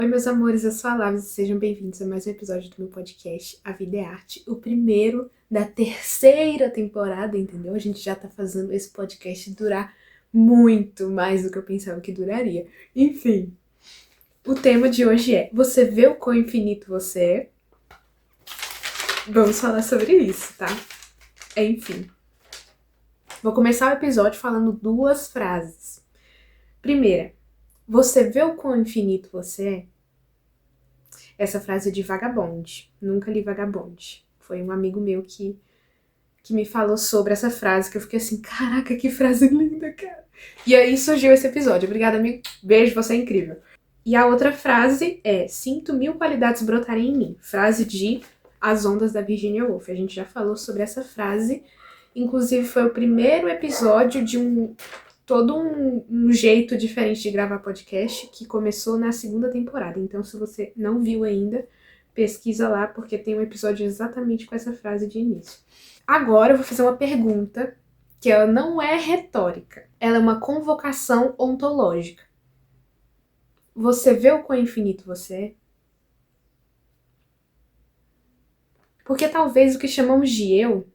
Oi, meus amores, eu sou a Lavs e sejam bem-vindos a mais um episódio do meu podcast A Vida é Arte, o primeiro da terceira temporada, entendeu? A gente já tá fazendo esse podcast durar muito mais do que eu pensava que duraria. Enfim, o tema de hoje é: você vê o quão infinito você é? Vamos falar sobre isso, tá? Enfim, vou começar o episódio falando duas frases. Primeira, você vê o quão infinito você é? Essa frase é de Vagabond. Nunca li Vagabond. Foi um amigo meu que me falou sobre essa frase, que eu fiquei assim, caraca, que frase linda, cara. E aí surgiu esse episódio. Obrigada, amigo. Beijo, você é incrível. E a outra frase é: sinto mil qualidades brotarem em mim. Frase de As Ondas da Virginia Woolf. A gente já falou sobre essa frase. Inclusive, foi o primeiro episódio de todo um jeito diferente de gravar podcast que começou na segunda temporada. Então, se você não viu ainda, pesquisa lá, porque tem um episódio exatamente com essa frase de início. Agora eu vou fazer uma pergunta que ela não é retórica. Ela é uma convocação ontológica. Você vê o quão infinito você é? Porque talvez o que chamamos de eu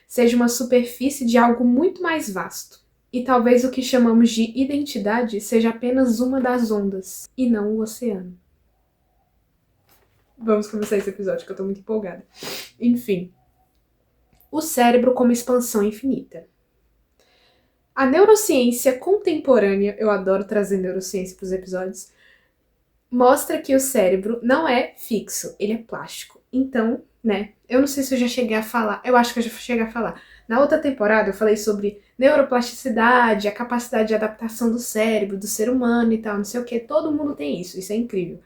seja uma superfície de algo muito mais vasto. E talvez o que chamamos de identidade seja apenas uma das ondas, e não o oceano. Vamos começar esse episódio, que eu tô muito empolgada. Enfim. O cérebro como expansão infinita. A neurociência contemporânea, eu adoro trazer neurociência pros episódios, mostra que o cérebro não é fixo, ele é plástico. Então, né, eu não sei se eu já cheguei a falar, eu acho que eu já cheguei a falar. Na outra temporada eu falei sobre neuroplasticidade, a capacidade de adaptação do cérebro, do ser humano e tal, não sei o que, todo mundo tem isso é incrível.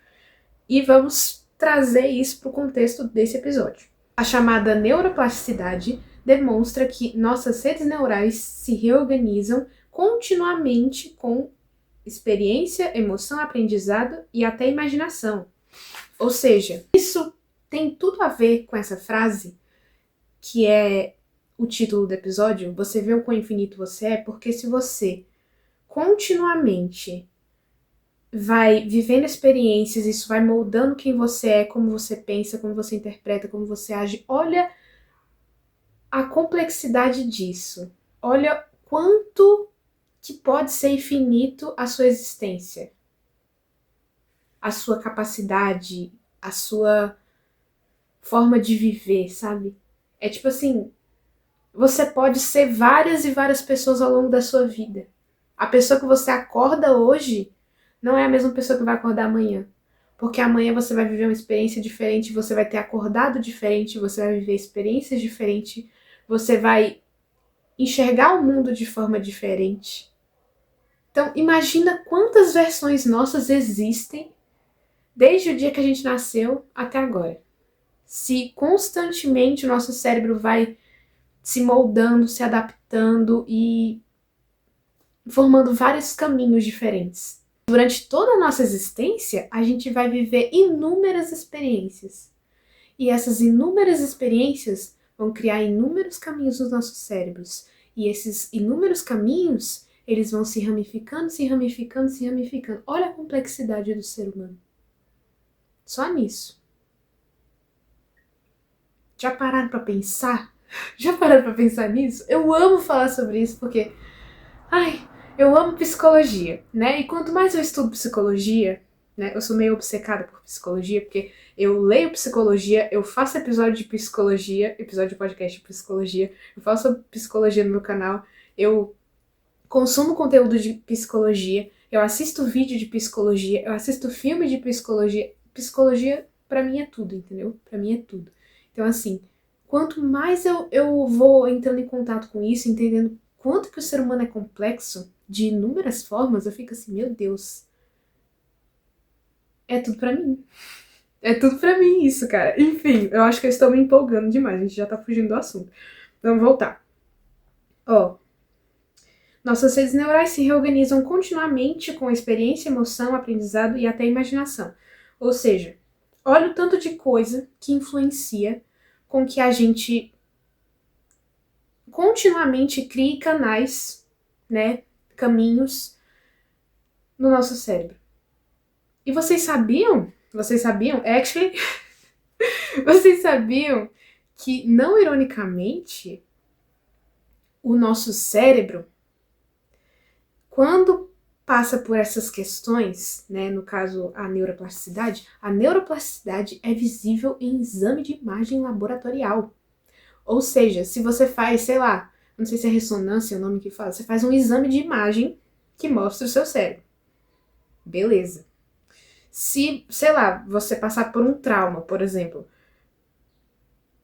E vamos trazer isso para o contexto desse episódio. A chamada neuroplasticidade demonstra que nossas redes neurais se reorganizam continuamente com experiência, emoção, aprendizado e até imaginação. Ou seja, isso tem tudo a ver com essa frase, que é o título do episódio: você vê o quão infinito você é, porque se você continuamente vai vivendo experiências, isso vai moldando quem você é, como você pensa, como você interpreta, como você age. Olha a complexidade disso. Olha quanto que pode ser infinito a sua existência. A sua capacidade, a sua forma de viver, sabe? É tipo assim, você pode ser várias e várias pessoas ao longo da sua vida. A pessoa que você acorda hoje não é a mesma pessoa que vai acordar amanhã. Porque amanhã você vai viver uma experiência diferente, você vai ter acordado diferente, você vai viver experiências diferentes, você vai enxergar o mundo de forma diferente. Então, imagina quantas versões nossas existem desde o dia que a gente nasceu até agora. Se constantemente o nosso cérebro vai se moldando, se adaptando e formando vários caminhos diferentes. Durante toda a nossa existência, a gente vai viver inúmeras experiências. E essas inúmeras experiências vão criar inúmeros caminhos nos nossos cérebros. E esses inúmeros caminhos, eles vão se ramificando, se ramificando, se ramificando. Olha a complexidade do ser humano. Só nisso. Já pararam pra pensar? Já pararam pra pensar nisso? Eu amo falar sobre isso porque, ai, eu amo psicologia, né? E quanto mais eu estudo psicologia, né? Eu sou meio obcecada por psicologia, porque eu leio psicologia, eu faço episódio de psicologia, episódio de podcast de psicologia, eu faço sobre psicologia no meu canal, eu consumo conteúdo de psicologia, eu assisto vídeo de psicologia, eu assisto filme de psicologia. Psicologia, pra mim, é tudo, entendeu? Pra mim é tudo. Então, assim, quanto mais eu vou entrando em contato com isso, entendendo quanto que o ser humano é complexo, de inúmeras formas, eu fico assim, meu Deus, é tudo pra mim. É tudo pra mim isso, cara. Enfim, eu acho que eu estou me empolgando demais, a gente já tá fugindo do assunto. Vamos voltar. Ó, nossas redes neurais se reorganizam continuamente com experiência, emoção, aprendizado e até imaginação. Ou seja, olha o tanto de coisa que influencia com que a gente continuamente crie canais, né, caminhos no nosso cérebro. E vocês sabiam, actually, vocês sabiam que, não ironicamente, o nosso cérebro, quando passa por essas questões, né, no caso a neuroplasticidade é visível em exame de imagem laboratorial. Ou seja, se você faz, sei lá, não sei se é ressonância o nome que fala, você faz um exame de imagem que mostra o seu cérebro. Beleza. Se, sei lá, você passar por um trauma, por exemplo,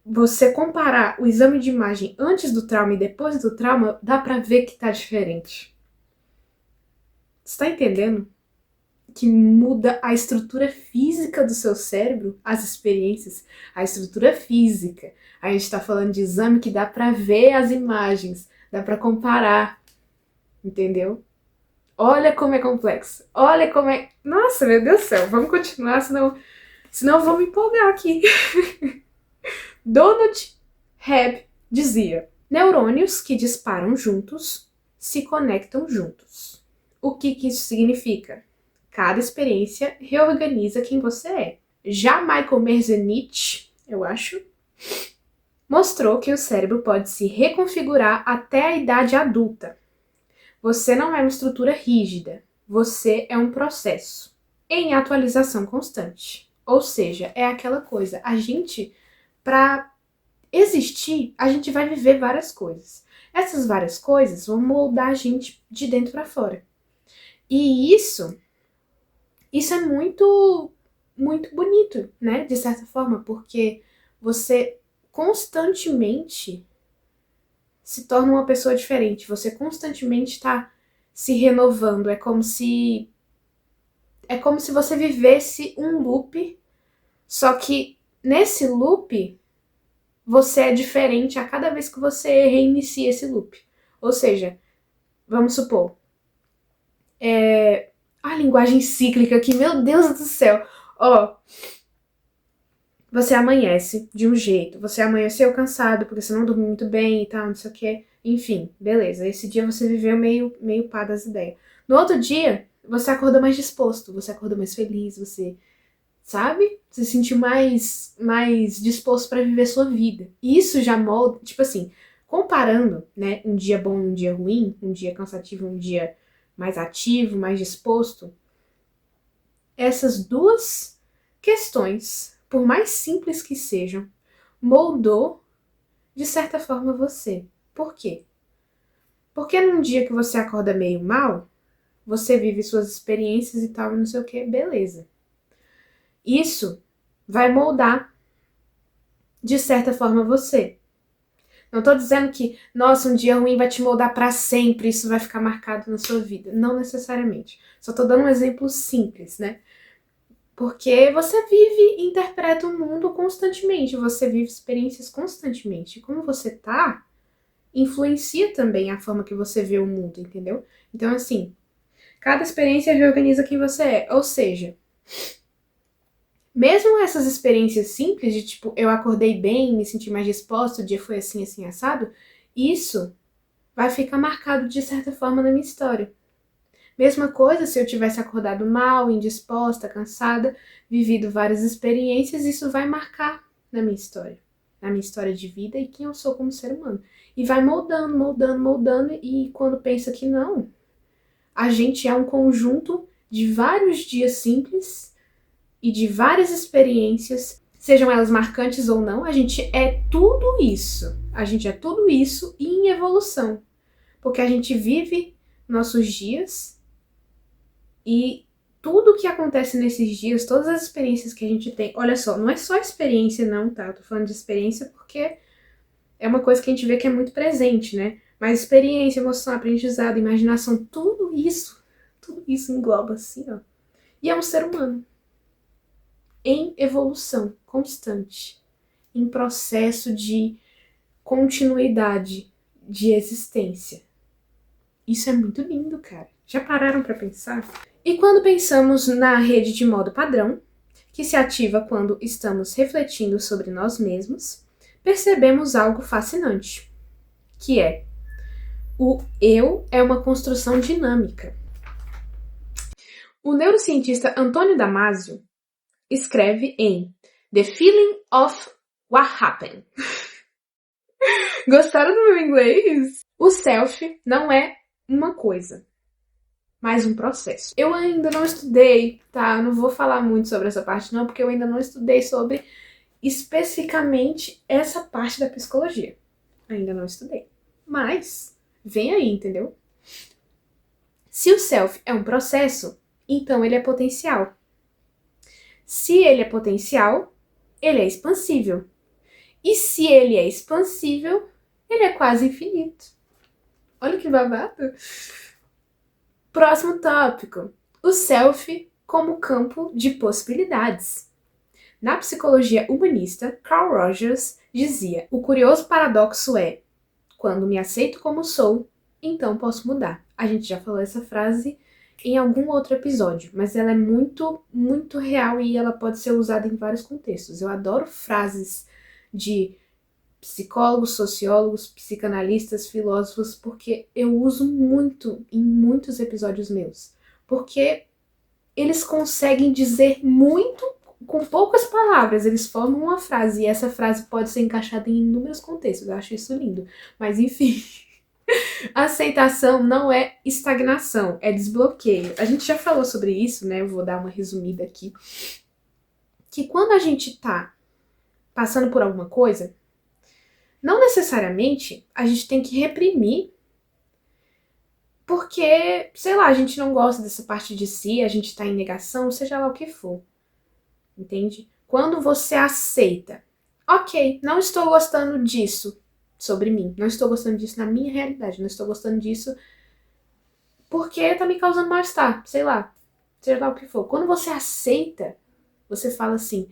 você comparar o exame de imagem antes do trauma e depois do trauma, dá pra ver que tá diferente. Você tá entendendo? Que muda a estrutura física do seu cérebro, as experiências, a estrutura física. A gente tá falando de exame que dá pra ver as imagens, dá pra comparar, entendeu? Olha como é complexo, olha como é... Nossa, meu Deus do céu, vamos continuar, senão eu vou me empolgar aqui. Donald Hebb dizia: neurônios que disparam juntos se conectam juntos. O que isso significa? Cada experiência reorganiza quem você é. Já Michael Merzenich, eu acho, mostrou que o cérebro pode se reconfigurar até a idade adulta. Você não é uma estrutura rígida, você é um processo em atualização constante. Ou seja, é aquela coisa, a gente, para existir, a gente vai viver várias coisas. Essas várias coisas vão moldar a gente de dentro para fora. E isso é muito, muito bonito, né? De certa forma, porque você constantemente se torna uma pessoa diferente. Você constantemente está se renovando. É como se você vivesse um loop, só que nesse loop você é diferente a cada vez que você reinicia esse loop. Ou seja, vamos supor, a linguagem cíclica aqui, meu Deus do céu. Ó, você amanhece de um jeito, você amanheceu cansado porque você não dormiu muito bem e tal, não sei o que. Enfim, beleza, esse dia você viveu meio pá das ideias. No outro dia, você acordou mais disposto, você acordou mais feliz, você, sabe? Você se sentiu mais disposto para viver sua vida. E isso já molda, tipo assim, comparando, né, um dia bom e um dia ruim, um dia cansativo e um dia mais ativo, mais disposto, essas duas questões, por mais simples que sejam, moldou, de certa forma, você. Por quê? Porque num dia que você acorda meio mal, você vive suas experiências e tal, não sei o que, beleza. Isso vai moldar, de certa forma, você. Não tô dizendo que, nossa, um dia ruim vai te moldar pra sempre, isso vai ficar marcado na sua vida. Não necessariamente. Só tô dando um exemplo simples, né? Porque você vive e interpreta o mundo constantemente, você vive experiências constantemente. Como você tá, influencia também a forma que você vê o mundo, entendeu? Então, assim, cada experiência reorganiza quem você é. Ou seja, mesmo essas experiências simples, de tipo, eu acordei bem, me senti mais disposta, o dia foi assim, assim, assado, isso vai ficar marcado de certa forma na minha história. Mesma coisa se eu tivesse acordado mal, indisposta, cansada, vivido várias experiências, isso vai marcar na minha história de vida e quem eu sou como ser humano. E vai moldando, moldando, moldando, e quando pensa que não, a gente é um conjunto de vários dias simples e de várias experiências, sejam elas marcantes ou não, a gente é tudo isso. A gente é tudo isso e em evolução. Porque a gente vive nossos dias e tudo que acontece nesses dias, todas as experiências que a gente tem, olha só, não é só experiência não, tá? Eu tô falando de experiência porque é uma coisa que a gente vê que é muito presente, né? Mas experiência, emoção, aprendizado, imaginação, tudo isso engloba assim, ó. E é um ser humano em evolução constante, em processo de continuidade de existência. Isso é muito lindo, cara. Já pararam pra pensar? E quando pensamos na rede de modo padrão, que se ativa quando estamos refletindo sobre nós mesmos, percebemos algo fascinante, que é o eu é uma construção dinâmica. O neurocientista Antônio Damasio escreve em The Feeling of What Happened. Gostaram do meu inglês? O self não é uma coisa, mas um processo. Eu ainda não estudei, tá? Eu não vou falar muito sobre essa parte não, porque eu ainda não estudei sobre especificamente essa parte da psicologia. Ainda não estudei. Mas vem aí, entendeu? Se o self é um processo, então ele é potencial. Se ele é potencial, ele é expansível. E se ele é expansível, ele é quase infinito. Olha que babado. Próximo tópico. O self como campo de possibilidades. Na psicologia humanista, Carl Rogers dizia: o curioso paradoxo é, quando me aceito como sou, então posso mudar. A gente já falou essa frase em algum outro episódio, mas ela é muito, muito real e ela pode ser usada em vários contextos. Eu adoro frases de psicólogos, sociólogos, psicanalistas, filósofos, porque eu uso muito em muitos episódios meus. Porque eles conseguem dizer muito com poucas palavras, eles formam uma frase, e essa frase pode ser encaixada em inúmeros contextos. Eu acho isso lindo. Mas enfim, aceitação não é estagnação, é desbloqueio. A gente já falou sobre isso, né? Eu vou dar uma resumida aqui. Que quando a gente tá passando por alguma coisa, não necessariamente a gente tem que reprimir porque, sei lá, a gente não gosta dessa parte de si, a gente tá em negação, seja lá o que for. Entende? Quando você aceita, ok, não estou gostando disso sobre mim, não estou gostando disso na minha realidade, não estou gostando disso porque tá me causando mal-estar, sei lá, seja lá o que for. Quando você aceita, você fala assim,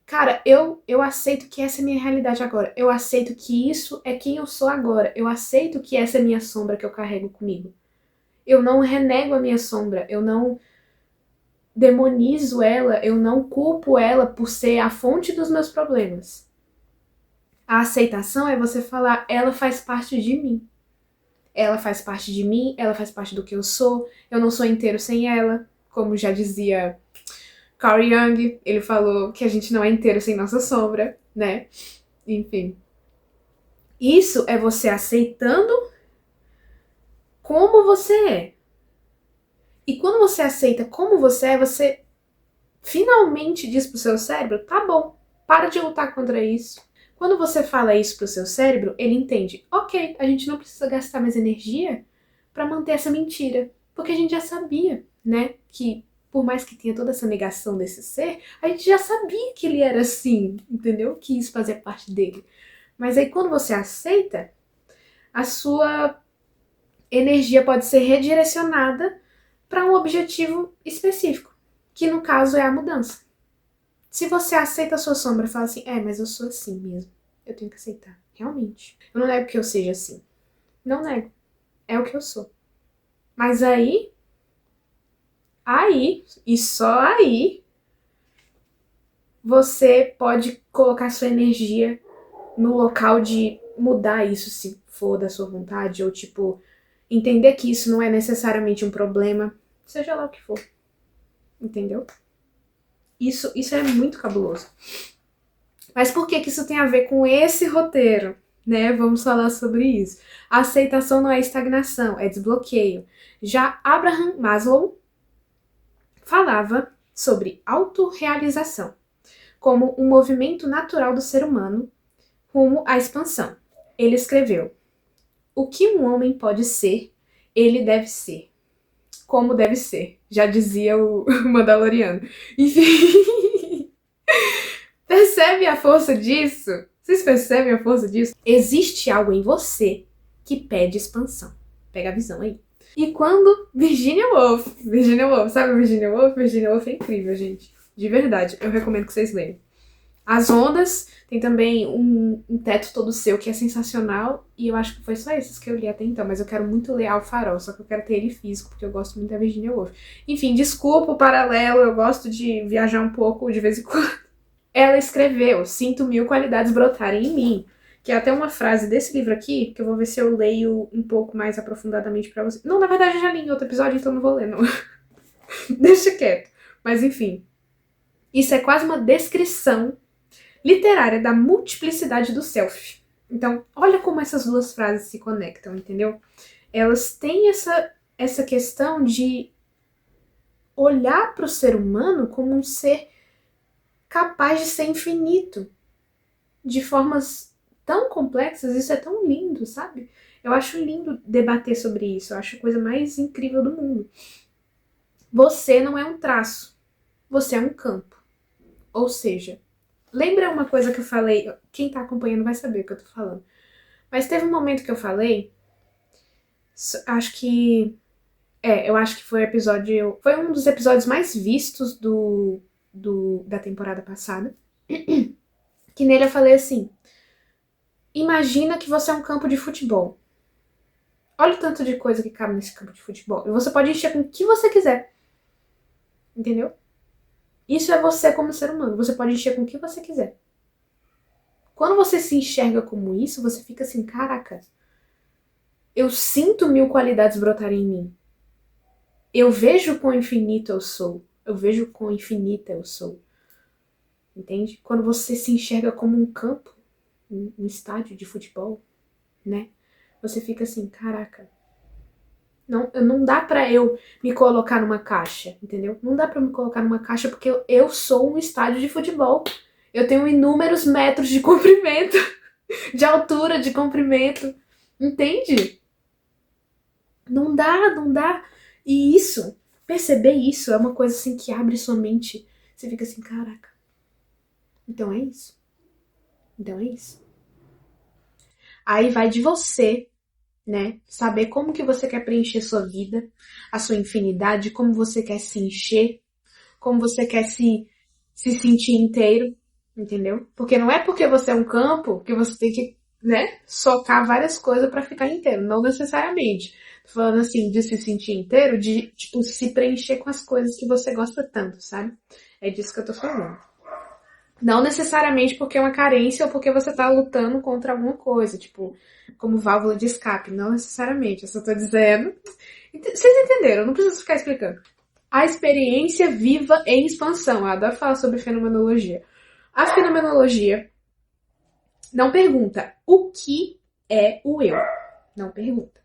cara, eu aceito que essa é a minha realidade agora, eu aceito que isso é quem eu sou agora, eu aceito que essa é a minha sombra que eu carrego comigo. Eu não renego a minha sombra, eu não demonizo ela, eu não culpo ela por ser a fonte dos meus problemas. A aceitação é você falar, ela faz parte de mim. Ela faz parte de mim, ela faz parte do que eu sou não sou inteiro sem ela, como já dizia Carl Jung, ele falou que a gente não é inteiro sem nossa sombra, né? Enfim. Isso é você aceitando como você é. E quando você aceita como você finalmente diz pro seu cérebro, tá bom, para de lutar contra isso. Quando você fala isso pro seu cérebro, ele entende, ok, a gente não precisa gastar mais energia para manter essa mentira. Porque a gente já sabia, né, que por mais que tenha toda essa negação desse ser, a gente já sabia que ele era assim, entendeu? Que isso fazia parte dele. Mas aí quando você aceita, a sua energia pode ser redirecionada para um objetivo específico, que no caso é a mudança. Se você aceita a sua sombra e fala assim, mas eu sou assim mesmo, eu tenho que aceitar, realmente. Eu não nego que eu seja assim. Não nego. É o que eu sou. Mas aí, e só aí, você pode colocar sua energia no local de mudar isso, se for da sua vontade, ou tipo, entender que isso não é necessariamente um problema, seja lá o que for. Entendeu? Isso é muito cabuloso. Mas por que isso tem a ver com esse roteiro? Né? Vamos falar sobre isso. A aceitação não é estagnação, é desbloqueio. Já Abraham Maslow falava sobre autorrealização como um movimento natural do ser humano rumo à expansão. Ele escreveu: o que um homem pode ser, ele deve ser. Como deve ser, já dizia o Mandaloriano. Enfim, percebe a força disso? Vocês percebem a força disso? Existe algo em você que pede expansão. Pega a visão aí. E quando Virginia Woolf, sabe Virginia Woolf? Virginia Woolf é incrível, gente. De verdade, eu recomendo que vocês leiam. As Ondas, tem também um Teto Todo Seu, que é sensacional, e eu acho que foi só esses que eu li até então, mas eu quero muito ler Ao Farol, só que eu quero ter ele físico, porque eu gosto muito da Virginia Woolf. Enfim, desculpa o paralelo, eu gosto de viajar um pouco de vez em quando. Ela escreveu, sinto 1000 qualidades brotarem em mim, que é até uma frase desse livro aqui, que eu vou ver se eu leio um pouco mais aprofundadamente pra vocês. Não, na verdade eu já li em outro episódio, então não vou ler, não. Deixa quieto. Mas enfim, isso é quase uma descrição literária da multiplicidade do self. Então, olha como essas duas frases se conectam, entendeu? Elas têm essa questão de olhar para o ser humano como um ser capaz de ser infinito, de formas tão complexas. Isso é tão lindo, sabe? Eu acho lindo debater sobre isso, eu acho a coisa mais incrível do mundo. Você não é um traço, você é um campo. Ou seja, lembra uma coisa que eu falei, quem tá acompanhando vai saber o que eu tô falando. Mas teve um momento que eu falei, acho que eu acho que foi um dos episódios mais vistos da temporada passada. Que nele eu falei assim: imagina que você é um campo de futebol. Olha o tanto de coisa que cabe nesse campo de futebol. E você pode encher com o que você quiser. Entendeu? Isso é você como ser humano. Você pode encher com o que você quiser. Quando você se enxerga como isso, você fica assim: caraca, eu sinto 1000 qualidades brotarem em mim. Eu vejo quão infinito eu sou. Eu vejo quão infinita eu sou. Entende? Quando você se enxerga como um campo, um estádio de futebol, né? Você fica assim, caraca. Não dá pra eu me colocar numa caixa, entendeu? Não dá pra eu me colocar numa caixa porque eu sou um estádio de futebol. Eu tenho inúmeros metros de comprimento, de altura, de comprimento. Entende? Não dá. E perceber isso é uma coisa assim que abre sua mente. Você fica assim, caraca. Então é isso. Aí vai de você, né? Saber como que você quer preencher sua vida, a sua infinidade, como você quer se encher, como você quer se sentir inteiro, entendeu? Porque não é porque você é um campo que você tem que, né, socar várias coisas pra ficar inteiro, não necessariamente. Tô falando assim, de se sentir inteiro, de, tipo, se preencher com as coisas que você gosta tanto, sabe? É disso que eu tô falando. Não necessariamente porque é uma carência ou porque você tá lutando contra alguma coisa, tipo, como válvula de escape. Não necessariamente, eu só tô dizendo. Vocês entenderam, não preciso ficar explicando. A experiência viva em expansão. Eu adoro falar sobre fenomenologia. A fenomenologia não pergunta o que é o eu. Não pergunta.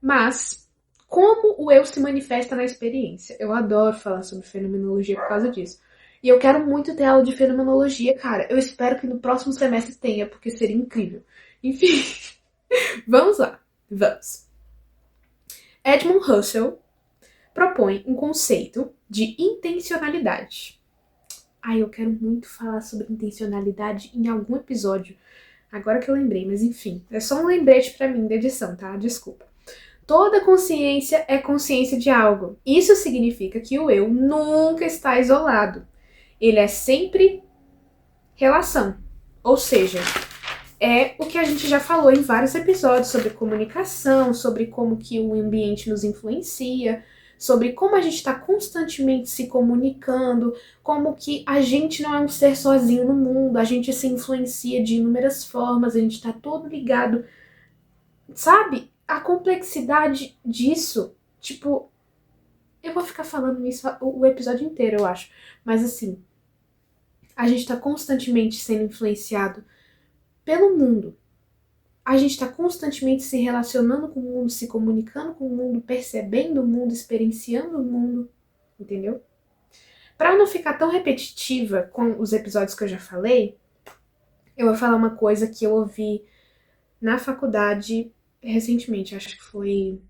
Mas como o eu se manifesta na experiência. Eu adoro falar sobre fenomenologia por causa disso. E eu quero muito ter aula de fenomenologia, cara. Eu espero que no próximo semestre tenha, porque seria incrível. Enfim, vamos lá. Vamos. Edmund Husserl propõe um conceito de intencionalidade. Eu quero muito falar sobre intencionalidade em algum episódio. Agora que eu lembrei, mas enfim. É só um lembrete pra mim da edição, tá? Desculpa. Toda consciência é consciência de algo. Isso significa que o eu nunca está isolado. Ele é sempre relação. Ou seja, é o que a gente já falou em vários episódios sobre comunicação, sobre como que o ambiente nos influencia, sobre como a gente está constantemente se comunicando, como que a gente não é um ser sozinho no mundo, a gente se influencia de inúmeras formas, a gente está todo ligado. Sabe? A complexidade disso, tipo, eu vou ficar falando isso o episódio inteiro, eu acho. Mas assim, a gente tá constantemente sendo influenciado pelo mundo. A gente tá constantemente se relacionando com o mundo, se comunicando com o mundo, percebendo o mundo, experienciando o mundo, entendeu? Pra não ficar tão repetitiva com os episódios que eu já falei, eu vou falar uma coisa que eu ouvi na faculdade recentemente, acho que foi...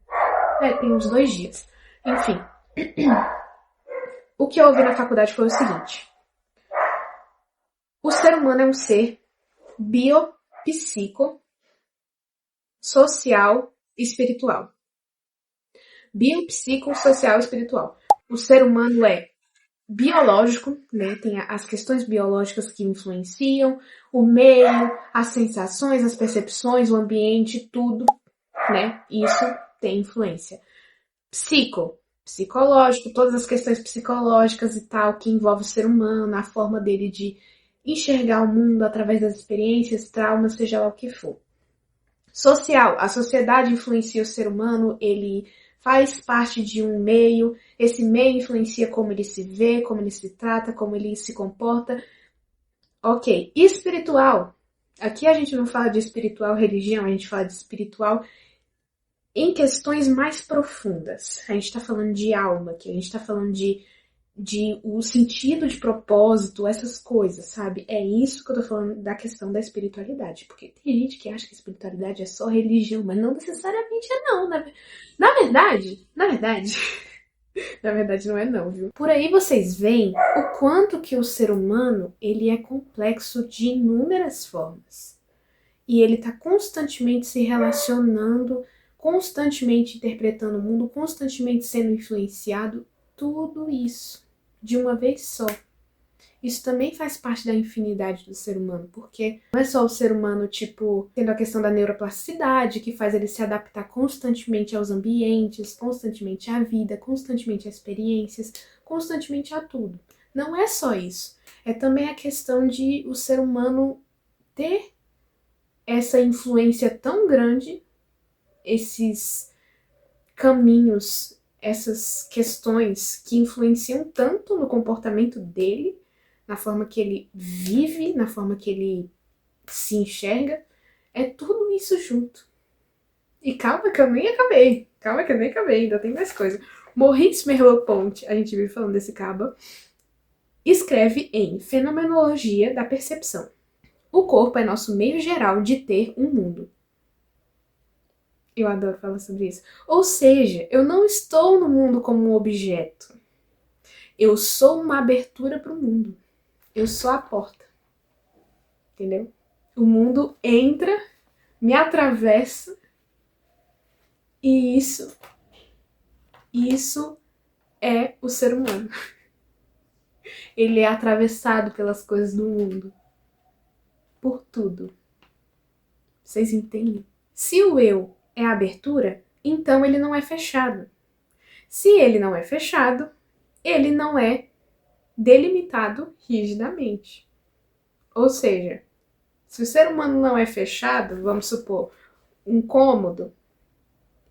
tem uns 2 dias. Enfim. O que eu ouvi na faculdade foi o seguinte. O ser humano é um ser biopsico, social e espiritual. Biopsico, social e espiritual. O ser humano é biológico, né? Tem as questões biológicas que influenciam, o meio, as sensações, as percepções, o ambiente, tudo, né? Isso tem influência. Psicológico, todas as questões psicológicas e tal, que envolve o ser humano, a forma dele de enxergar o mundo através das experiências, traumas, seja lá o que for. Social, a sociedade influencia o ser humano, ele faz parte de um meio, esse meio influencia como ele se vê, como ele se trata, como ele se comporta. Ok, espiritual. Aqui a gente não fala de espiritual religião, a gente fala de espiritual em questões mais profundas. A gente está falando de alma aqui, a gente está falando de o sentido de propósito, essas coisas, sabe? É isso que eu tô falando da questão da espiritualidade. Porque tem gente que acha que espiritualidade é só religião, mas não necessariamente é não. Na verdade, na verdade não é não, viu? Por aí vocês veem o quanto que o ser humano, ele é complexo de inúmeras formas. E ele tá constantemente se relacionando, constantemente interpretando o mundo, constantemente sendo influenciado, tudo isso de uma vez só. Isso também faz parte da infinidade do ser humano, porque não é só o ser humano, tipo, tendo a questão da neuroplasticidade, que faz ele se adaptar constantemente aos ambientes, constantemente à vida, constantemente a experiências, constantemente a tudo. Não é só isso. É também a questão de o ser humano ter essa influência tão grande, esses caminhos, essas questões que influenciam tanto no comportamento dele, na forma que ele vive, na forma que ele se enxerga, é tudo isso junto. E calma que eu nem acabei, ainda tem mais coisa. Maurice Merleau-Ponty, a gente vive falando desse caba, escreve em Fenomenologia da Percepção. O corpo é nosso meio geral de ter um mundo. Eu adoro falar sobre isso. Ou seja, eu não estou no mundo como um objeto. Eu sou uma abertura para o mundo. Eu sou a porta. Entendeu? O mundo entra, me atravessa e isso é o ser humano. Ele é atravessado pelas coisas do mundo. Por tudo. Vocês entendem? Se o eu é a abertura, então ele não é fechado. Se ele não é fechado, ele não é delimitado rigidamente. Ou seja, se o ser humano não é fechado, vamos supor, um cômodo,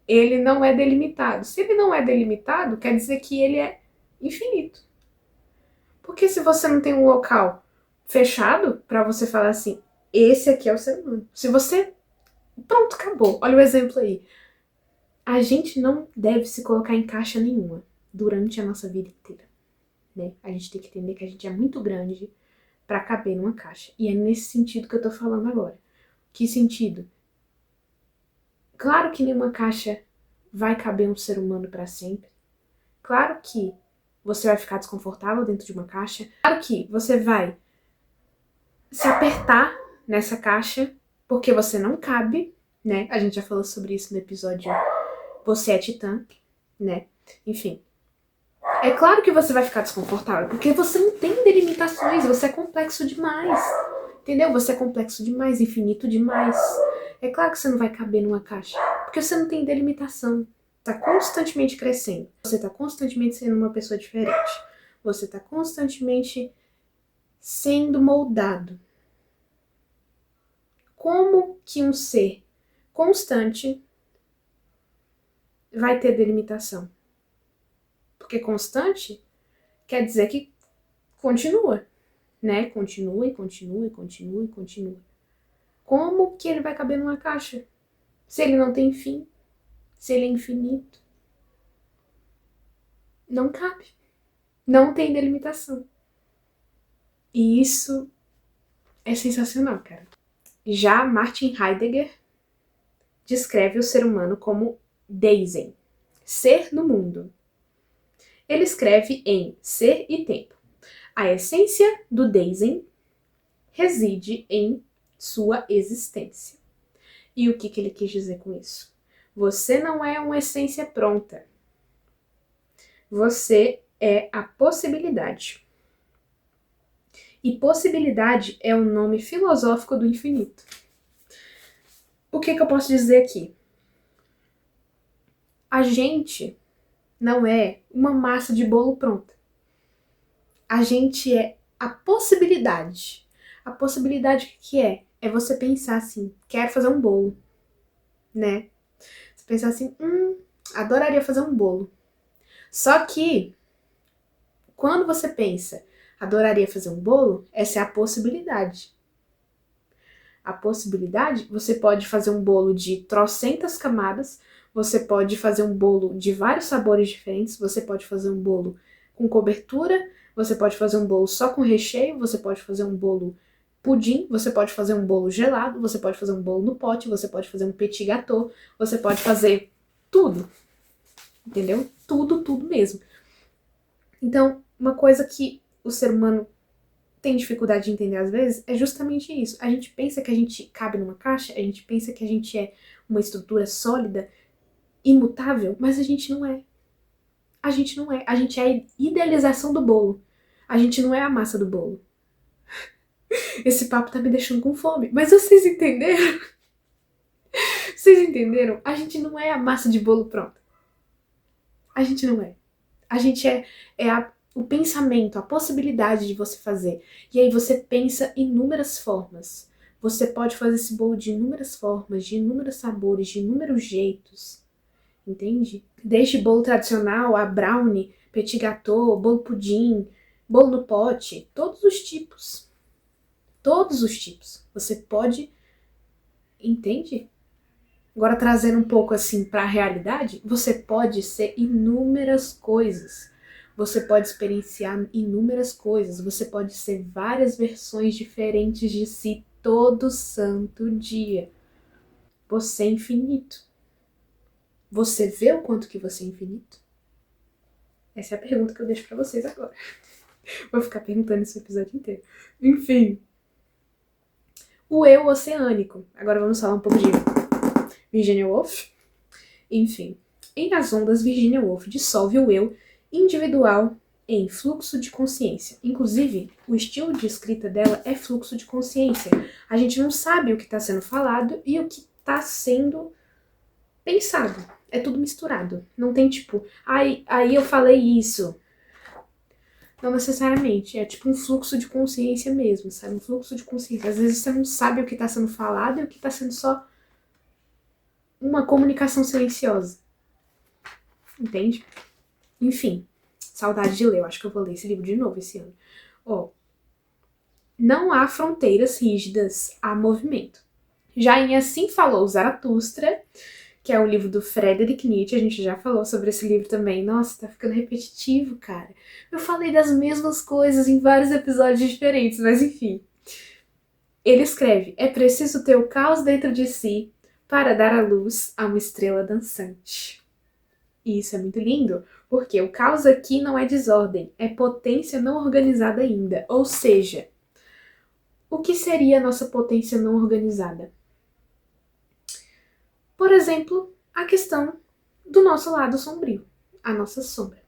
ele não é delimitado. Se ele não é delimitado, quer dizer que ele é infinito. Porque se você não tem um local fechado para você falar assim, esse aqui é o ser humano. Se você... Pronto, acabou. Olha o exemplo aí. A gente não deve se colocar em caixa nenhuma durante a nossa vida inteira. Né? A gente tem que entender que a gente é muito grande para caber numa caixa. E é nesse sentido que eu tô falando agora. Que sentido? Claro que nenhuma caixa vai caber um ser humano para sempre. Claro que você vai ficar desconfortável dentro de uma caixa. Claro que você vai se apertar nessa caixa porque você não cabe, né? A gente já falou sobre isso no episódio Você é Titã, né? Enfim. É claro que você vai ficar desconfortável, porque você não tem delimitações, você é complexo demais. Entendeu? Você é complexo demais, infinito demais. É claro que você não vai caber numa caixa, porque você não tem delimitação. Tá constantemente crescendo. Você tá constantemente sendo uma pessoa diferente. Você tá constantemente sendo moldado. Como que um ser constante vai ter delimitação? Porque constante quer dizer que continua, né? Continua e continua e continua e continua. Como que ele vai caber numa caixa? Se ele não tem fim, se ele é infinito. Não cabe. Não tem delimitação. E isso é sensacional, cara. Já Martin Heidegger descreve o ser humano como Dasein, ser no mundo. Ele escreve em Ser e Tempo. A essência do Dasein reside em sua existência. E o que ele quis dizer com isso? Você não é uma essência pronta. Você é a possibilidade. E possibilidade é um nome filosófico do infinito. O que eu posso dizer aqui? A gente não é uma massa de bolo pronta. A gente é a possibilidade. A possibilidade que é? É você pensar assim, quero fazer um bolo, né? Você pensar assim, Adoraria fazer um bolo. Só que, quando você pensa, adoraria fazer um bolo, essa é a possibilidade. A possibilidade, você pode fazer um bolo de trocentas camadas, você pode fazer um bolo de vários sabores diferentes, você pode fazer um bolo com cobertura, você pode fazer um bolo só com recheio, você pode fazer um bolo pudim, você pode fazer um bolo gelado, você pode fazer um bolo no pote, você pode fazer um petit gâteau, você pode fazer tudo, entendeu? Tudo, tudo mesmo. Então, uma coisa que o ser humano tem dificuldade de entender às vezes é justamente isso. A gente pensa que a gente cabe numa caixa, a gente pensa que a gente é uma estrutura sólida, imutável, mas a gente não é. A gente não é. A gente é a idealização do bolo. A gente não é a massa do bolo. Esse papo tá me deixando com fome. Mas vocês entenderam? Vocês entenderam? A gente não é a massa de bolo pronta. A gente não é. A gente é o pensamento, a possibilidade de você fazer. E aí você pensa em inúmeras formas. Você pode fazer esse bolo de inúmeras formas, de inúmeros sabores, de inúmeros jeitos. Entende? Desde bolo tradicional a brownie, petit gâteau, bolo pudim, bolo no pote, todos os tipos. Todos os tipos. Você pode... Entende? Agora trazendo um pouco assim para a realidade, você pode ser inúmeras coisas. Você pode experienciar inúmeras coisas. Você pode ser várias versões diferentes de si todo santo dia. Você é infinito. Você vê o quanto que você é infinito? Essa é a pergunta que eu deixo pra vocês agora. Vou ficar perguntando esse episódio inteiro. Enfim. O eu oceânico. Agora vamos falar um pouco de Virginia Woolf. Enfim. Em As Ondas, Virginia Woolf dissolve o eu individual em fluxo de consciência. Inclusive, o estilo de escrita dela é fluxo de consciência. A gente não sabe o que está sendo falado e o que está sendo pensado. É tudo misturado. Não tem tipo, aí eu falei isso. Não necessariamente. É tipo um fluxo de consciência mesmo, sabe? Um fluxo de consciência. Às vezes você não sabe o que está sendo falado e o que está sendo só uma comunicação silenciosa. Entende? Enfim. Saudade de ler. Eu acho que eu vou ler esse livro de novo esse ano. Ó. Não há fronteiras rígidas a movimento. Já em Assim Falou Zaratustra, que é um livro do Friedrich Nietzsche, a gente já falou sobre esse livro também. Nossa, tá ficando repetitivo, cara. Eu falei das mesmas coisas em vários episódios diferentes, mas enfim. Ele escreve: é preciso ter o caos dentro de si para dar a luz a uma estrela dançante. E isso é muito lindo, porque o caos aqui não é desordem, é potência não organizada ainda. Ou seja, o que seria a nossa potência não organizada? Por exemplo, a questão do nosso lado sombrio, a nossa sombra.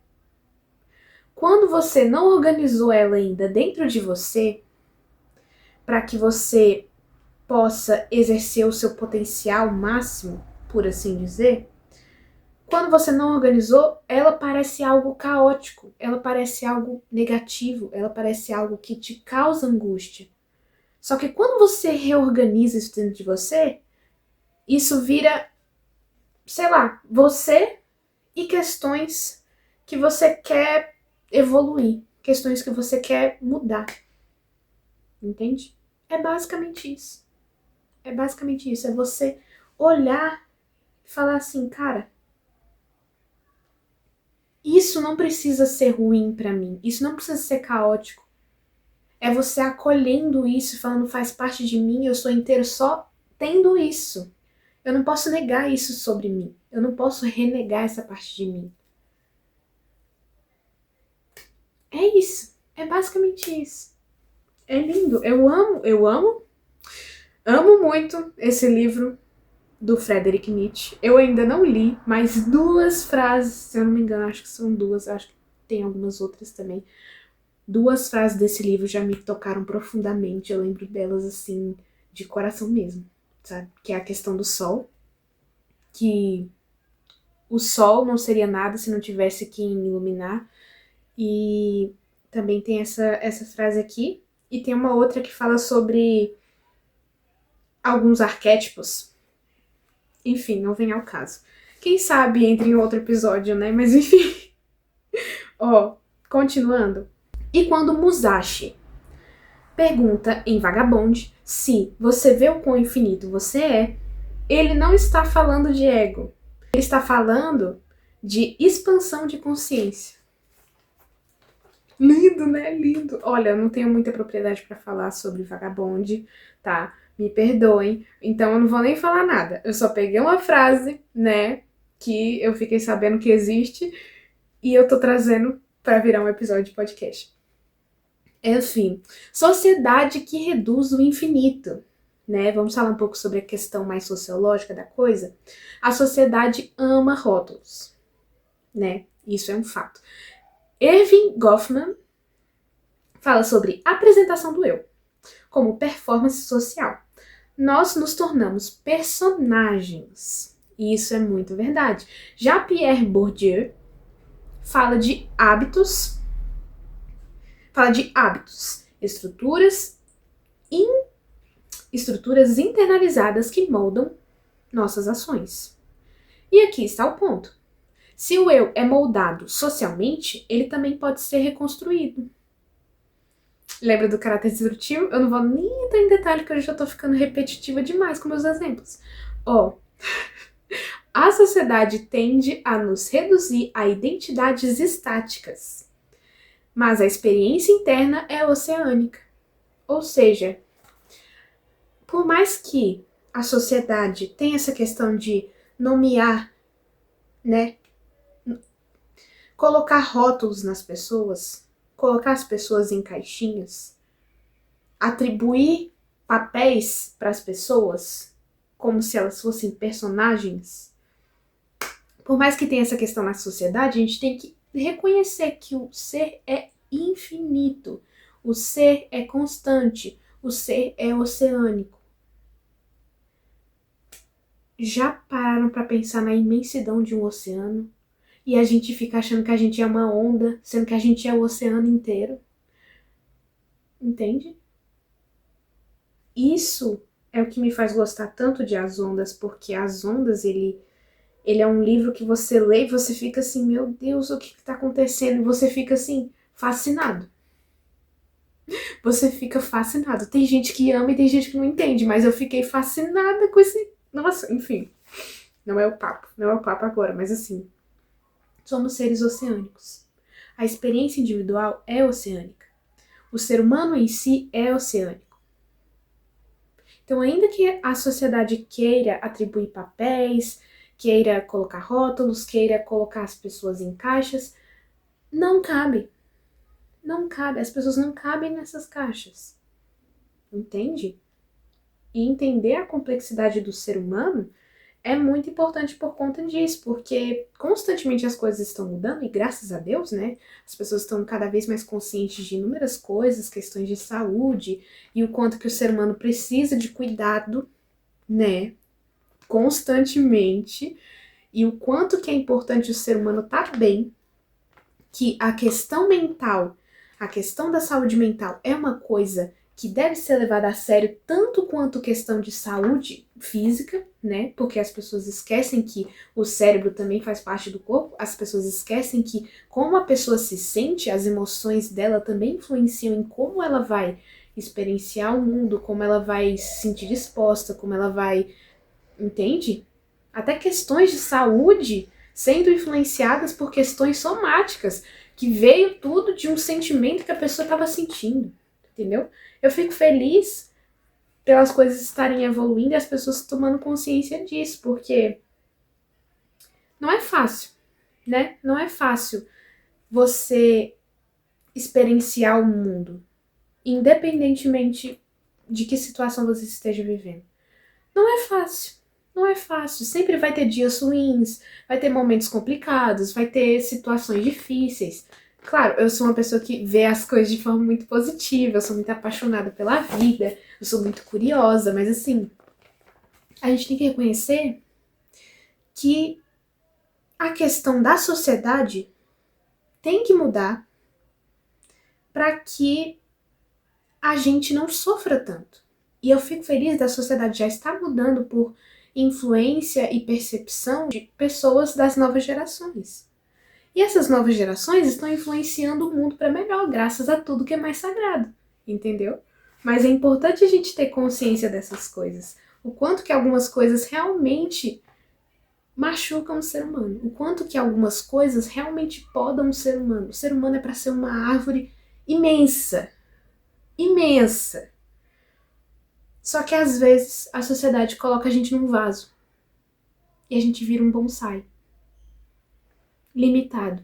Quando você não organizou ela ainda dentro de você, para que você possa exercer o seu potencial máximo, por assim dizer, quando você não organizou, ela parece algo caótico, ela parece algo negativo, ela parece algo que te causa angústia. Só que quando você reorganiza isso dentro de você, isso vira, sei lá, você e questões que você quer evoluir, questões que você quer mudar. Entende? É basicamente isso. É basicamente isso. É você olhar e falar assim, cara, isso não precisa ser ruim pra mim. Isso não precisa ser caótico. É você acolhendo isso, falando faz parte de mim, eu sou inteiro só tendo isso. Eu não posso negar isso sobre mim. Eu não posso renegar essa parte de mim. É isso. É basicamente isso. É lindo. Eu amo muito esse livro do Friedrich Nietzsche. Eu ainda não li, mas duas frases, se eu não me engano, acho que são duas, acho que tem algumas outras também. Duas frases desse livro já me tocaram profundamente. Eu lembro delas assim, de coração mesmo, sabe? Que é a questão do sol, que o sol não seria nada se não tivesse quem iluminar. E também tem essa frase aqui. E tem uma outra que fala sobre alguns arquétipos. Enfim, não vem ao caso. Quem sabe entre em outro episódio, né? Mas enfim. Ó, continuando. E quando Musashi pergunta em Vagabond se você vê o quão infinito você é, ele não está falando de ego. Ele está falando de expansão de consciência. Lindo, né? Lindo. Olha, eu não tenho muita propriedade para falar sobre Vagabond, tá? Me perdoem. Então eu não vou nem falar nada. Eu só peguei uma frase, né? Que eu fiquei sabendo que existe e eu tô trazendo para virar um episódio de podcast. Enfim, sociedade que reduz o infinito, né? Vamos falar um pouco sobre a questão mais sociológica da coisa. A sociedade ama rótulos, né? Isso é um fato. Erving Goffman fala sobre apresentação do eu como performance social. Nós nos tornamos personagens. E isso é muito verdade. Já Pierre Bourdieu fala de hábitos, estruturas internalizadas que moldam nossas ações. E aqui está o ponto. Se o eu é moldado socialmente, ele também pode ser reconstruído. Lembra do caráter disruptivo? Eu não vou nem entrar em detalhe, porque eu já tô ficando repetitiva demais com meus exemplos. A sociedade tende a nos reduzir a identidades estáticas, mas a experiência interna é oceânica. Ou seja, por mais que a sociedade tenha essa questão de nomear, né, colocar rótulos nas pessoas, colocar as pessoas em caixinhas, atribuir papéis para as pessoas como se elas fossem personagens. Por mais que tenha essa questão na sociedade, a gente tem que reconhecer que o ser é infinito, o ser é constante, o ser é oceânico. Já pararam para pensar na imensidão de um oceano? E a gente fica achando que a gente é uma onda, sendo que a gente é o oceano inteiro. Entende? Isso é o que me faz gostar tanto de As Ondas, porque As Ondas, ele é um livro que você lê e você fica assim, meu Deus, o que tá acontecendo? E você fica assim, fascinado. Você fica fascinado. Tem gente que ama e tem gente que não entende, mas eu fiquei fascinada com esse... Nossa, enfim. Não é o papo agora, mas assim, somos seres oceânicos. A experiência individual é oceânica. O ser humano em si é oceânico. Então, ainda que a sociedade queira atribuir papéis, queira colocar rótulos, queira colocar as pessoas em caixas, não cabe. Não cabe. As pessoas não cabem nessas caixas. Entende? E entender a complexidade do ser humano é muito importante por conta disso, porque constantemente as coisas estão mudando, e graças a Deus, né? As pessoas estão cada vez mais conscientes de inúmeras coisas, questões de saúde, e o quanto que o ser humano precisa de cuidado, né? Constantemente, e o quanto que é importante o ser humano estar bem, que a questão mental, a questão da saúde mental é uma coisa que deve ser levada a sério tanto quanto questão de saúde física, né? Porque as pessoas esquecem que o cérebro também faz parte do corpo, as pessoas esquecem que como a pessoa se sente, as emoções dela também influenciam em como ela vai experienciar o mundo, como ela vai se sentir disposta, como ela vai... Entende? Até questões de saúde sendo influenciadas por questões somáticas, que veio tudo de um sentimento que a pessoa estava sentindo, entendeu? Eu fico feliz pelas coisas estarem evoluindo e as pessoas tomando consciência disso, porque não é fácil, né? Não é fácil você experienciar o mundo, independentemente de que situação você esteja vivendo. Não é fácil. Não é fácil. Sempre vai ter dias ruins, vai ter momentos complicados, vai ter situações difíceis. Claro, eu sou uma pessoa que vê as coisas de forma muito positiva, eu sou muito apaixonada pela vida, eu sou muito curiosa, mas assim, a gente tem que reconhecer que a questão da sociedade tem que mudar para que a gente não sofra tanto. E eu fico feliz da sociedade já estar mudando por influência e percepção de pessoas das novas gerações. E essas novas gerações estão influenciando o mundo para melhor, graças a tudo que é mais sagrado, entendeu? Mas é importante a gente ter consciência dessas coisas. O quanto que algumas coisas realmente machucam o ser humano. O quanto que algumas coisas realmente podam o ser humano. O ser humano é para ser uma árvore imensa. Imensa. Só que às vezes a sociedade coloca a gente num vaso. E a gente vira um bonsai. Limitado.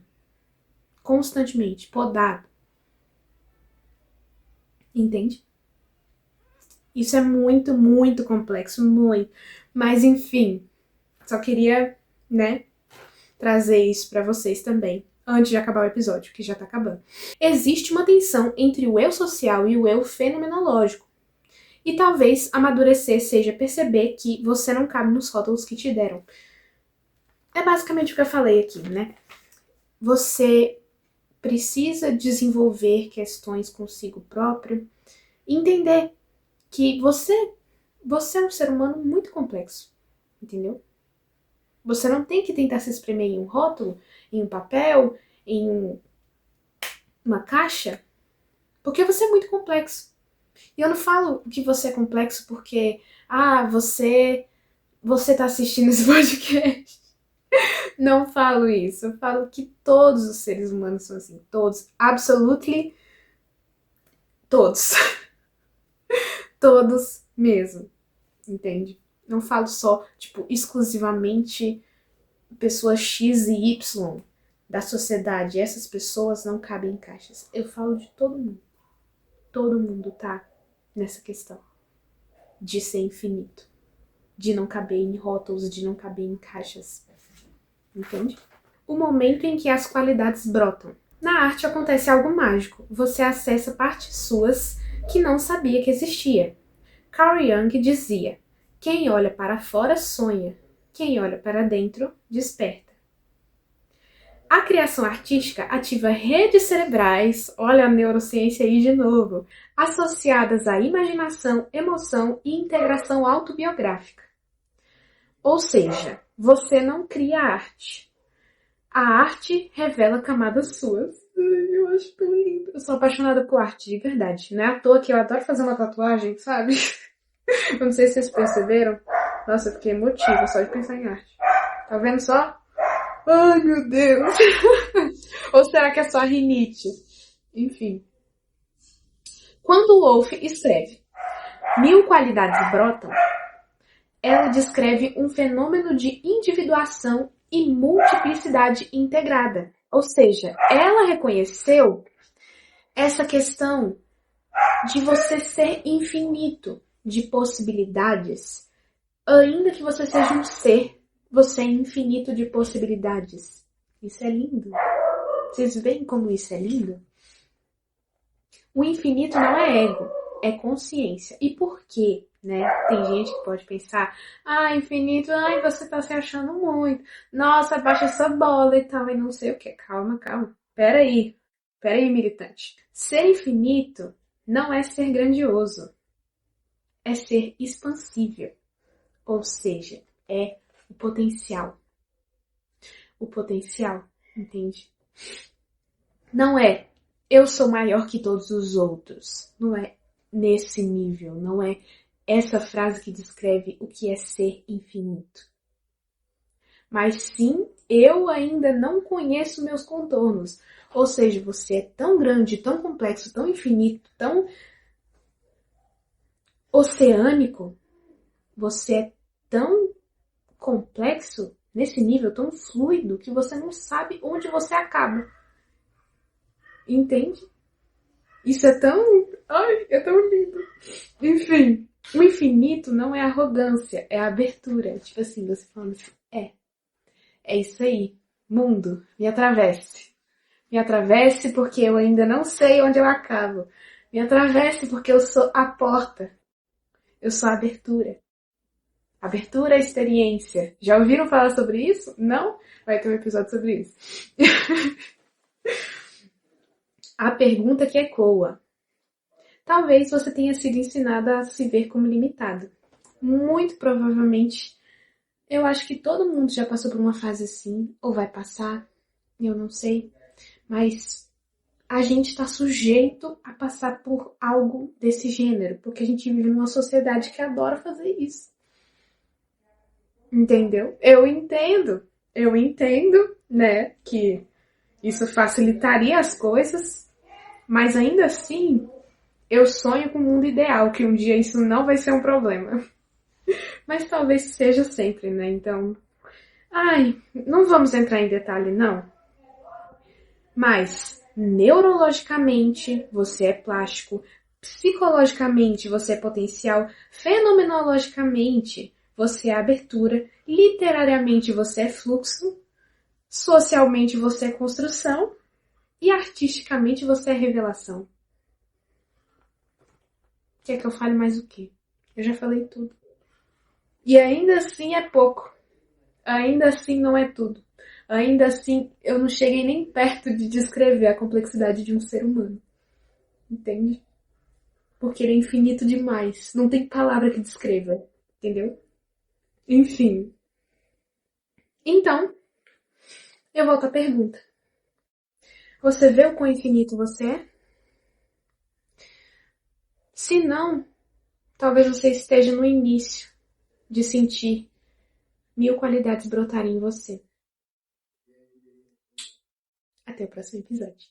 Constantemente. Podado. Entende? Isso é muito, muito complexo. Muito. Mas enfim. Só queria, trazer isso pra vocês também. Antes de acabar o episódio, que já tá acabando. Existe uma tensão entre o eu social e o eu fenomenológico. E talvez amadurecer seja perceber que você não cabe nos rótulos que te deram. É basicamente o que eu falei aqui, né? Você precisa desenvolver questões consigo próprio, entender que você é um ser humano muito complexo, entendeu? Você não tem que tentar se espremer em um rótulo, em um papel, em uma caixa, porque você é muito complexo. E eu não falo que você é complexo porque, você tá assistindo esse podcast. Não falo isso. Eu falo que todos os seres humanos são assim. Todos. Absolutely todos. Todos mesmo. Entende? Não falo só, exclusivamente pessoas X e Y da sociedade. Essas pessoas não cabem em caixas. Eu falo de todo mundo. Todo mundo tá nessa questão de ser infinito. De não caber em rótulos, de não caber em caixas. Entende? O momento em que as qualidades brotam. Na arte acontece algo mágico. Você acessa partes suas que não sabia que existia. Carl Jung dizia: quem olha para fora sonha, quem olha para dentro desperta. A criação artística ativa redes cerebrais, olha a neurociência aí de novo, associadas à imaginação, emoção e integração autobiográfica. Ou seja, você não cria arte. A arte revela camadas suas. Eu acho tão lindo. Eu sou apaixonada por arte, de verdade. Não é à toa que eu adoro fazer uma tatuagem, sabe? Eu não sei se vocês perceberam. Nossa, eu fiquei emotiva só de pensar em arte. Tá vendo só? Ai, meu Deus. Ou será que é só rinite? Enfim. Quando Woolf escreve 1000 qualidades brotam, ela descreve um fenômeno de individuação e multiplicidade integrada. Ou seja, ela reconheceu essa questão de você ser infinito de possibilidades. Ainda que você seja um ser, você é infinito de possibilidades. Isso é lindo. Vocês veem como isso é lindo? O infinito não é ego, é consciência. E por quê? Tem gente que pode pensar, infinito, você tá se achando muito. Nossa, baixa essa bola e tal, e não sei o que. Calma. Peraí, militante. Ser infinito não é ser grandioso, é ser expansível. Ou seja, é o potencial. O potencial, entende? Não é eu sou maior que todos os outros. Não é nesse nível, não é essa frase que descreve o que é ser infinito. Mas sim, eu ainda não conheço meus contornos. Ou seja, você é tão grande, tão complexo, tão infinito, tão oceânico. Você é tão complexo, nesse nível, tão fluido, que você não sabe onde você acaba. Entende? Isso é tão... é tão lindo. Enfim, o infinito não é arrogância, é abertura. Tipo assim, você falando assim, é isso aí. Mundo, me atravesse. Me atravesse porque eu ainda não sei onde eu acabo. Me atravesse porque eu sou a porta. Eu sou a abertura. Abertura à experiência. Já ouviram falar sobre isso? Não? Vai ter um episódio sobre isso. A pergunta que ecoa. Talvez você tenha sido ensinada a se ver como limitado. Muito provavelmente Eu acho que todo mundo já passou por uma fase assim, ou vai passar, eu não sei, mas a gente está sujeito a passar por algo desse gênero, porque a gente vive numa sociedade que adora fazer isso. Entendeu? Eu entendo, né, que isso facilitaria as coisas, mas ainda assim, eu sonho com um mundo ideal, que um dia isso não vai ser um problema. Mas talvez seja sempre, né? Então, ai, não vamos entrar em detalhe, não. Mas, neurologicamente, você é plástico. Psicologicamente, você é potencial. Fenomenologicamente, você é abertura. Literariamente, você é fluxo. Socialmente, você é construção. E artisticamente, você é revelação. Quer que eu fale mais o quê? Eu já falei tudo. E ainda assim é pouco. Ainda assim não é tudo. Ainda assim, eu não cheguei nem perto de descrever a complexidade de um ser humano. Entende? Porque ele é infinito demais. Não tem palavra que descreva. Entendeu? Enfim. Então, eu volto à pergunta. Você vê o quão infinito você é? Se não, talvez você esteja no início de sentir mil qualidades brotarem em você. Até o próximo episódio.